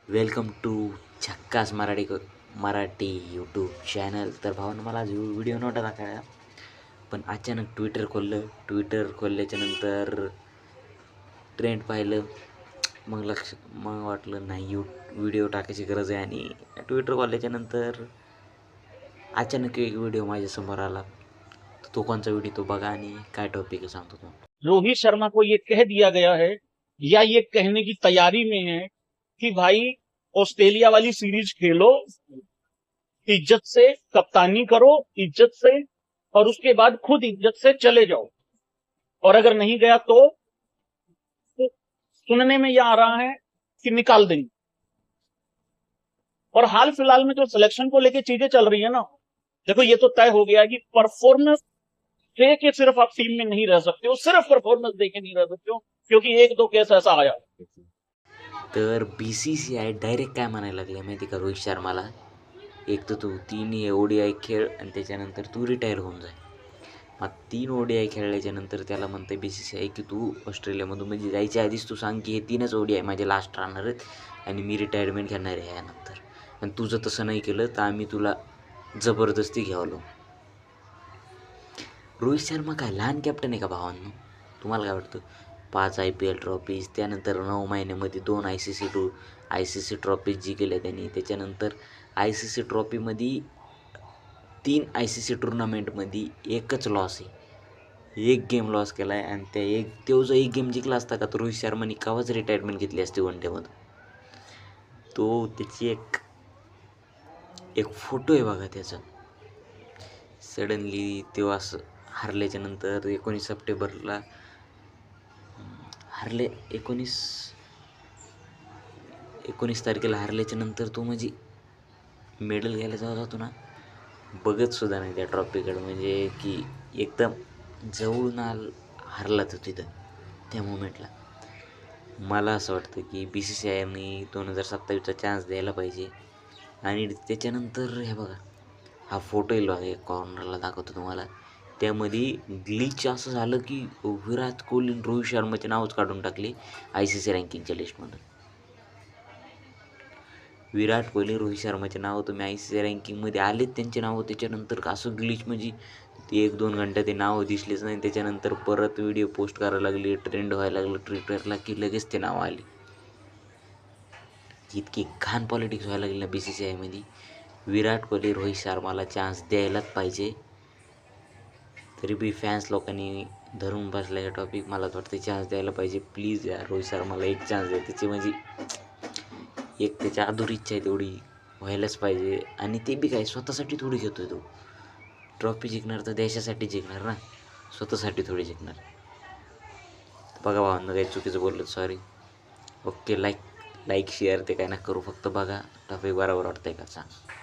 Welcome to झक्कास Marathi YouTube channel. तर भावानं मला आज व्हिडिओ नव्हता टाकायला, पण अचानक ट्विटर खोलल्याच्या नंतर ट्रेंड पाहिलं. मग वाटलं नाही व्हिडिओ टाकायची गरज आहे. आणि ट्विटर खोलल्याच्या नंतर अचानक एक व्हिडिओ माझ्यासमोर आला. तो कोणचा व्हिडिओ तो बघा आणि काय टॉपिक आहे सांगतो तो. रोहित शर्मा को ये कह दिया गया है या ये कहने की तैयारी में है कि भाई ऑस्ट्रेलिया वाली सीरीज खेलो, इज्जत से कप्तानी करो, इज्जत से, और उसके बाद खुद इज्जत से चले जाओ। और अगर नहीं गया तो सुनने में यह आ रहा है कि निकाल देंगे। और हाल फिलहाल में जो सिलेक्शन को लेके चीजें चल रही है ना, देखो ये तो तय हो गया है कि परफॉर्मेंस दे के सिर्फ आप टीम में नहीं रह सकते हो, सिर्फ परफॉर्मेंस दे के नहीं रह सकते हो, क्योंकि एक दो केस ऐसा आया। तर BCCI डायरेक्ट काय म्हणायला लागले माहिती का रोहित शर्माला, एक तर तू 3 ODI खेळ आणि त्याच्यानंतर तू रिटायर होऊन जाय. मग 3 ODI खेळल्याच्यानंतर त्याला म्हणते BCCI की तू ऑस्ट्रेलियामधून म्हणजे जायच्या आधीच तू सांग की हे 3च ODI माझे लास्ट राहणार आहेत आणि मी रिटायरमेंट घेणार आहे यानंतर. आणि तुझं तसं नाही केलं तर आम्ही तुला जबरदस्ती घ्यावलो. रोहित शर्मा काय लहान कॅप्टन आहे का भावांनो? तुम्हाला काय वाटतं? 5 IPL ट्रॉफीज, त्यानंतर 9 महिन्यामध्ये 2 ICC ट्रॉफीज जिंकल्या त्यांनी. त्याच्यानंतर ICC ट्रॉफीमध्ये 3 ICC टुर्नामेंटमध्ये एकच लॉस आहे. एक गेम लॉस केला आहे. आणि तो जो एक गेम जिंकला असता का, तर रोहित शर्माने केव्हाच रिटायरमेंट घेतली असती वन डेमधून. त्याची एक फोटो आहे बघा त्याचा. सडनली तेव्हा असं हारल्याच्या नंतर 19 सप्टेंबरला हारले. 19 तारखेला हारल्याच्या नंतर तो म्हणजे मेडल घ्यायला जेव्हा जातो ना, बघत सुद्धा नाही त्या ट्रॉफीकडे, म्हणजे की एकदम जवळून हारला तो तिथं त्या मोमेंटला. मला असं वाटतं की BCCIने 2027चा चान्स द्यायला पाहिजे. आणि त्याच्यानंतर हे बघा, हा फोटो येईल बघा, एक कॉर्नरला दाखवतो तुम्हाला. त्यामध्ये ग्लिच असं झालं की विराट कोहली आणि रोहित शर्माचे नावच काढून टाकले ICC रँकिंगच्या लिस्टमधून. विराट कोहली, रोहित शर्माचे नाव तुम्ही ICC रँकिंगमध्ये आलेत त्यांचे नावं. त्याच्यानंतर असं ग्लिच म्हणजे 1-2 घंटे ते नावं दिसलेच नाही. त्याच्यानंतर परत व्हिडिओ पोस्ट करायला लागले, ट्रेंड व्हायला लागलं ट्विटरला, की लगेच ते नाव आले. इतकी घाण पॉलिटिक्स व्हायला लागली ना BCCIमध्ये. विराट कोहली, रोहित शर्माला चान्स द्यायलाच पाहिजे. तरी बी फॅन्स लोकांनी धरून बसल्याच्या टॉपिक. मला तर वाटतं चान्स द्यायला पाहिजे. प्लीज यार, रोहित शर्माला एक चान्स द्या. त्याची म्हणजे एक त्याच्या अधुरी इच्छा आहे तेवढी व्हायलाच पाहिजे. आणि ते बी काय स्वतःसाठी थोडी घेतो तो. ट्रॉफी जिंकणार तर देशासाठी जिंकणार ना, स्वतःसाठी थोडी जिंकणार. बघा भावांना, काही चुकीचं बोललं सॉरी. ओके, लाईक शेअर ते काय ना करू, फक्त बघा टॉपिक बरोबर वाटतंय का सांग.